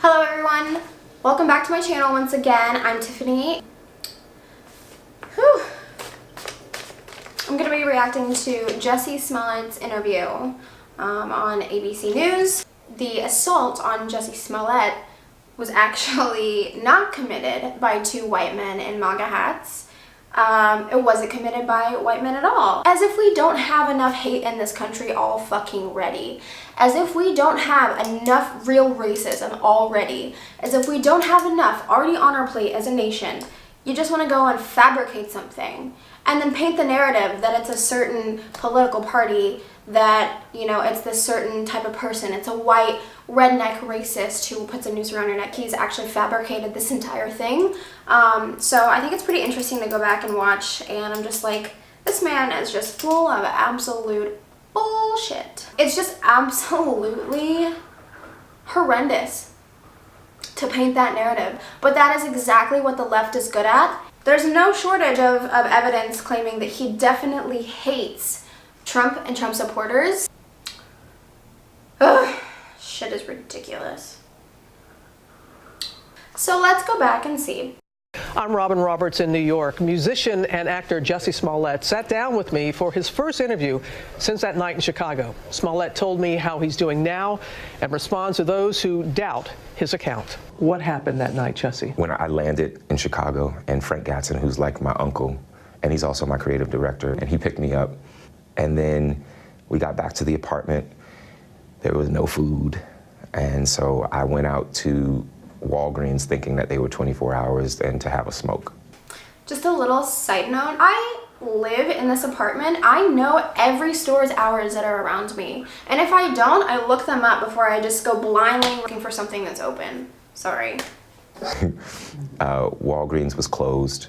Hello everyone, welcome back to my channel once again. I'm Tiffany. Whew. I'm going to be reacting to Jussie Smollett's interview on ABC News. The assault on Jussie Smollett was actually not committed by two white men in MAGA hats. It wasn't committed by white men at all. As if we don't have enough hate in this country all fucking ready. As if we don't have enough real racism already. As if we don't have enough already on our plate as a nation. You just want to go and fabricate something and then paint the narrative that it's a certain political party, that, you know, it's this certain type of person. It's a white redneck racist who puts a noose around your neck. He's actually fabricated this entire thing. So I think it's pretty interesting to go back and watch, and I'm just like, this man is just full of absolute bullshit. It's just absolutely horrendous to paint that narrative, but that is exactly what the left is good at. There's no shortage of evidence claiming that he definitely hates Trump and Trump supporters. Ugh, shit is ridiculous. So let's go back and see. I'm Robin Roberts in New York. Musician and actor Jussie Smollett sat down with me for his first interview since that night in Chicago. Smollett told me how he's doing now and responds to those who doubt his account. What happened that night, Jussie? When I landed in Chicago, and Frank Gatson, who's like my uncle, and he's also my creative director, and he picked me up. And then we got back to the apartment. There was no food. And so I went out to Walgreens thinking that they were 24 hours and to have a smoke. Just a little side note, I live in this apartment. I know every store's hours that are around me. And if I don't, I look them up before I just go blindly looking for something that's open. Sorry. Walgreens was closed.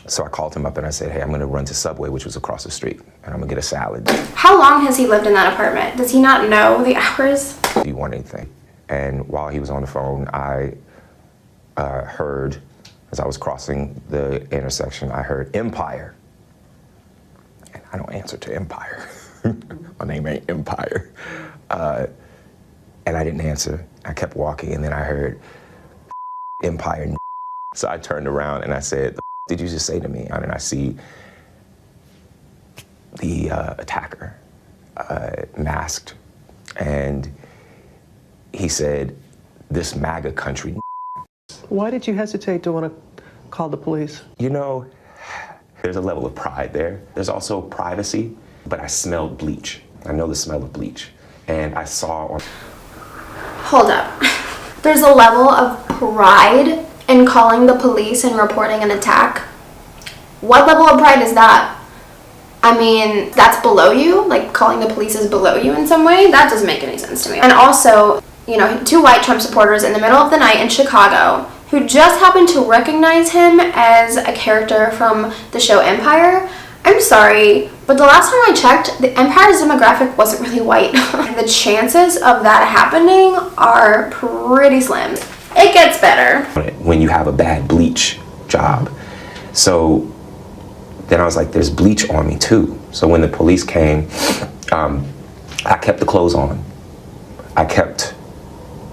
So I called him up and I said, hey, I'm gonna run to Subway, which was across the street, and I'm gonna get a salad. How long has he lived in that apartment? Does he not know the hours? Do you want anything? And while he was on the phone, I heard, as I was crossing the intersection, I heard Empire. And I don't answer to Empire. My name ain't Empire. And I didn't answer. I kept walking, and then I heard Empire. So I turned around and I said, the did you just say to me? And I see the attacker masked, and he said, this MAGA country. Why did you hesitate to want to call the police? You know, there's a level of pride there. There's also privacy, but I smelled bleach. I know the smell of bleach. And I saw on... Hold up. There's a level of pride in calling the police and reporting an attack. What level of pride is that? I mean, that's below you? Like, calling the police is below you in some way? That doesn't make any sense to me. And also, you know, two white Trump supporters in the middle of the night in Chicago who just happened to recognize him as a character from the show Empire. I'm sorry, but the last time I checked, the Empire's demographic wasn't really white. The chances of that happening are pretty slim. It gets better. When you have a bad bleach job. So then I was like, there's bleach on me too. So when the police came, I kept the clothes on. I kept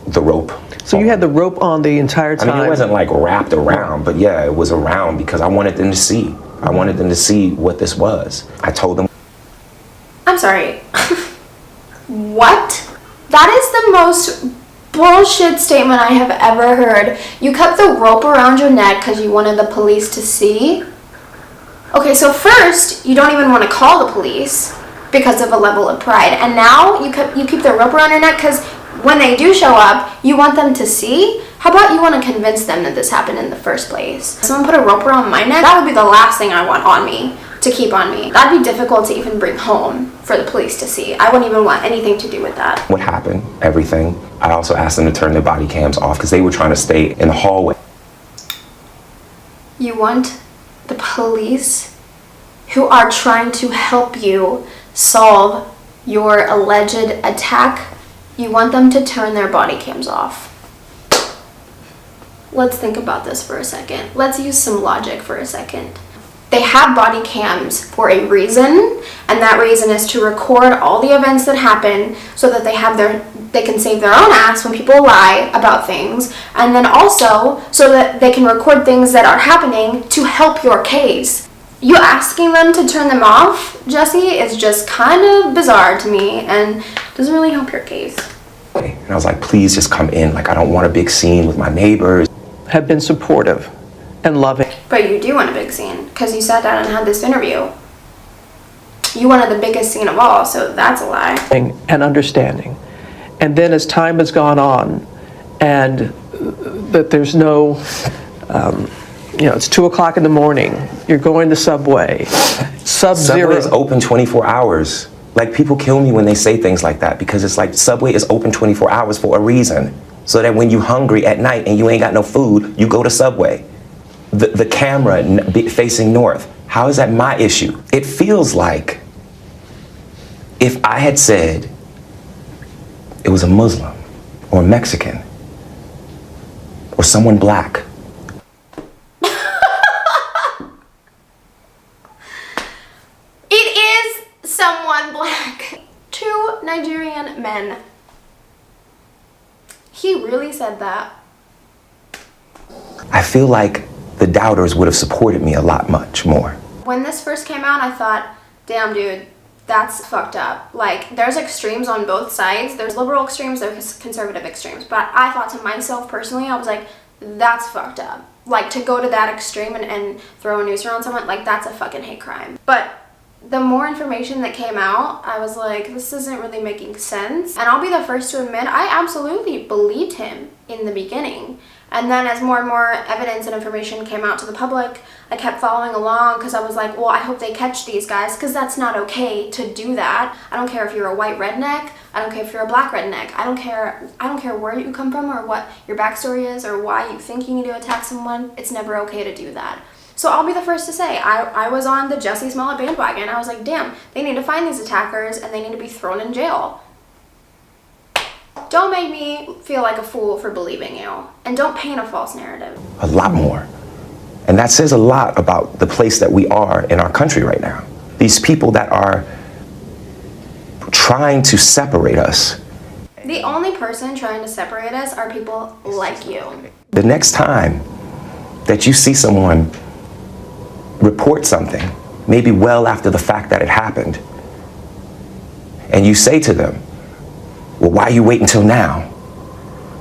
the rope. So you had the rope on the entire time? I mean, it wasn't like wrapped around, but yeah, it was around because I wanted them to see. I wanted them to see what this was. I told them. I'm sorry. What? That is the most bullshit statement I have ever heard. You kept the rope around your neck because you wanted the police to see? Okay, so first, you don't even want to call the police because of a level of pride. And now you keep the rope around your neck because when they do show up, you want them to see? How about you want to convince them that this happened in the first place? Someone put a rope around my neck? That would be the last thing I want on me, to keep on me. That'd be difficult to even bring home for the police to see. I wouldn't even want anything to do with that. What happened, everything. I also asked them to turn their body cams off because they were trying to stay in the hallway. You want the police who are trying to help you solve your alleged attack, you want them to turn their body cams off. Let's think about this for a second. Let's use some logic for a second. They have body cams for a reason, and that reason is to record all the events that happen so that they have they can save their own ass when people lie about things, and then also so that they can record things that are happening to help your case. You asking them to turn them off, Jussie, is just kind of bizarre to me and doesn't really help your case. And I was like, please just come in. Like, I don't want a big scene with my neighbors. Have been supportive and loving. But you do want a big scene because you sat down and had this interview. You wanted the biggest scene of all, so that's a lie. And understanding. And then as time has gone on, and that there's no, it's 2 o'clock in the morning, you're going to Subway, Sub-Zero. Subway is open 24 hours. Like, people kill me when they say things like that, because it's like Subway is open 24 hours for a reason. So that when you're hungry at night and you ain't got no food, you go to Subway. The camera facing north, how is that my issue? It feels like if I had said it was a Muslim or a Mexican or someone black. It is someone black. 2 Nigerian men. He really said that. I feel like the doubters would have supported me a lot much more. When this first came out, I thought, damn dude, that's fucked up. Like, there's extremes on both sides. There's liberal extremes, there's conservative extremes. But I thought to myself personally, I was like, that's fucked up. Like, to go to that extreme and throw a noose around someone, like, that's a fucking hate crime. But the more information that came out, I was like, this isn't really making sense. And I'll be the first to admit, I absolutely believed him in the beginning. And then as more and more evidence and information came out to the public, I kept following along because I was like, well, I hope they catch these guys because that's not okay to do that. I don't care if you're a white redneck. I don't care if you're a black redneck. I don't care where you come from or what your backstory is or why you think you need to attack someone. It's never okay to do that. So I'll be the first to say, I was on the Jussie Smollett bandwagon. I was like, damn, they need to find these attackers and they need to be thrown in jail. Don't make me feel like a fool for believing you. And don't paint a false narrative. A lot more. And that says a lot about the place that we are in our country right now. These people that are trying to separate us. The only person trying to separate us are people like you. The next time that you see someone report something, maybe well after the fact that it happened, and you say to them, well, why you wait until now?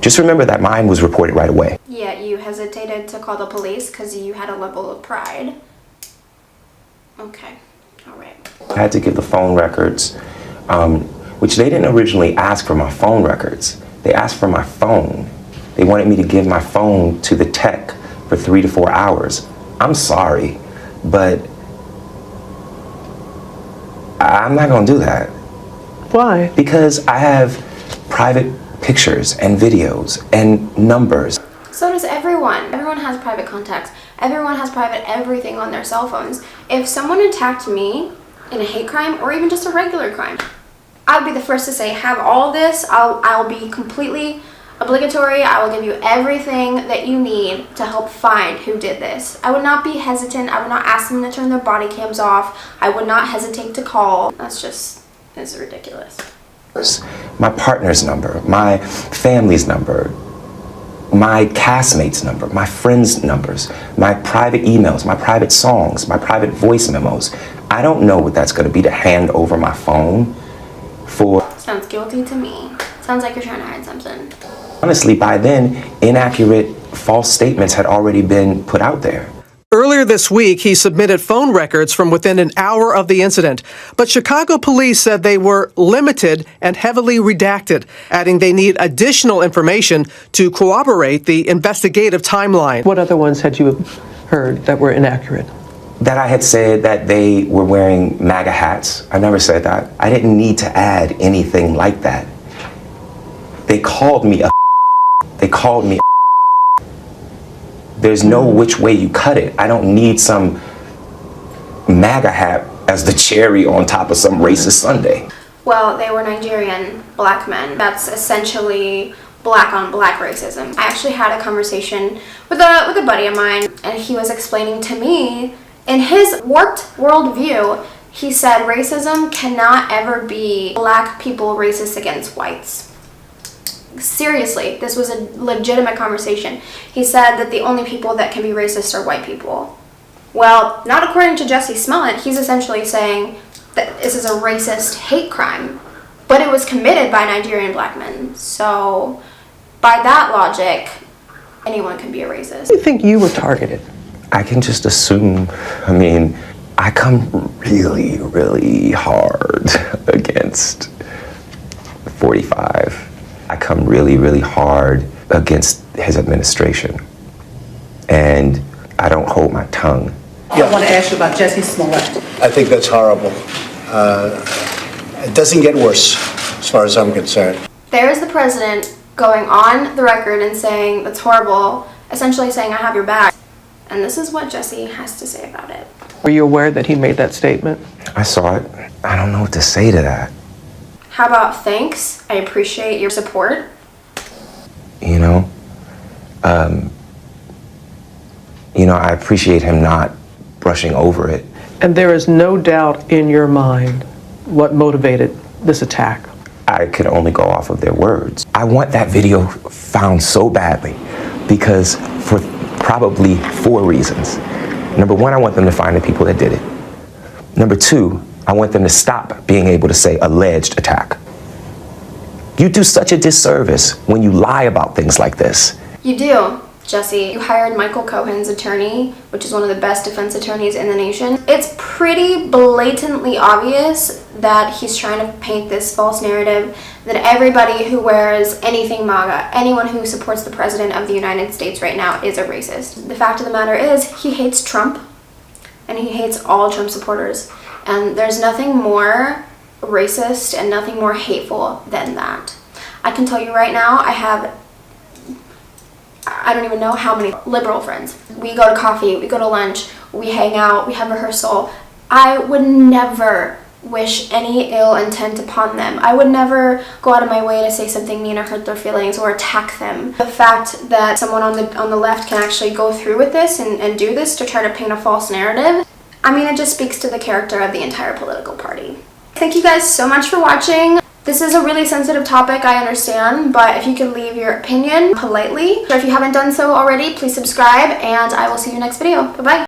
Just remember that mine was reported right away. Yeah, you hesitated to call the police because you had a level of pride. Okay, all right. I had to give the phone records, which they didn't originally ask for my phone records. They asked for my phone. They wanted me to give my phone to the tech for 3 to 4 hours. I'm sorry, but I'm not gonna do that. Why? Because I have private pictures and videos and numbers. So does everyone. Everyone has private contacts. Everyone has private everything on their cell phones. If someone attacked me in a hate crime or even just a regular crime, I would be the first to say, have all this. I'll be completely obligatory. I will give you everything that you need to help find who did this. I would not be hesitant. I would not ask them to turn their body cams off. I would not hesitate to call. It's ridiculous. My partner's number, my family's number, my castmates' number, my friends' numbers, my private emails, my private songs, my private voice memos. I don't know what that's going to be to hand over my phone for. Sounds guilty to me. Sounds like you're trying to hide something. Honestly, by then, inaccurate, false statements had already been put out there. Earlier this week, he submitted phone records from within an hour of the incident, but Chicago police said they were limited and heavily redacted, adding they need additional information to corroborate the investigative timeline. What other ones had you heard that were inaccurate? That I had said that they were wearing MAGA hats. I never said that. I didn't need to add anything like that. They called me a. They called me a. There's no which way you cut it. I don't need some MAGA hat as the cherry on top of some racist sundae. Well, they were Nigerian black men. That's essentially black on black racism. I actually had a conversation with a buddy of mine, and he was explaining to me, in his warped worldview, he said racism cannot ever be black people racist against whites. seriously, this was a legitimate conversation. He said that the only people that can be racist are white people. Well, not according to Jussie Smollett. He's essentially saying that this is a racist hate crime, but it was committed by Nigerian black men. So by that logic, anyone can be a racist. Do you think you were targeted? I can just assume, I mean, I come really, really hard against 45. I come really, really hard against his administration. And I don't hold my tongue. I want to ask you about Jussie Smollett. I think that's horrible. It doesn't get worse, as far as I'm concerned. There's the president going on the record and saying that's horrible, essentially saying I have your back. And this is what Jussie has to say about it. Were you aware that he made that statement? I saw it. I don't know what to say to that. How about thanks? I appreciate your support. You know, I appreciate him not brushing over it. And there is no doubt in your mind what motivated this attack. I could only go off of their words. I want that video found so badly because for probably 4 reasons. Number 1, I want them to find the people that did it. Number 2, I want them to stop being able to say alleged attack. You do such a disservice when you lie about things like this. You do, Jussie. You hired Michael Cohen's attorney, which is one of the best defense attorneys in the nation. It's pretty blatantly obvious that he's trying to paint this false narrative that everybody who wears anything MAGA, anyone who supports the president of the United States right now, is a racist. The fact of the matter is, he hates Trump, and he hates all Trump supporters. And there's nothing more racist and nothing more hateful than that. I can tell you right now, I don't even know how many liberal friends. We go to coffee, we go to lunch, we hang out, we have rehearsal. I would never wish any ill intent upon them. I would never go out of my way to say something mean or hurt their feelings or attack them. The fact that someone on the left can actually go through with this and do this to try to paint a false narrative, I mean, it just speaks to the character of the entire political party. Thank you guys so much for watching. This is a really sensitive topic, I understand, but if you could leave your opinion politely, or if you haven't done so already, please subscribe, and I will see you next video. Bye-bye.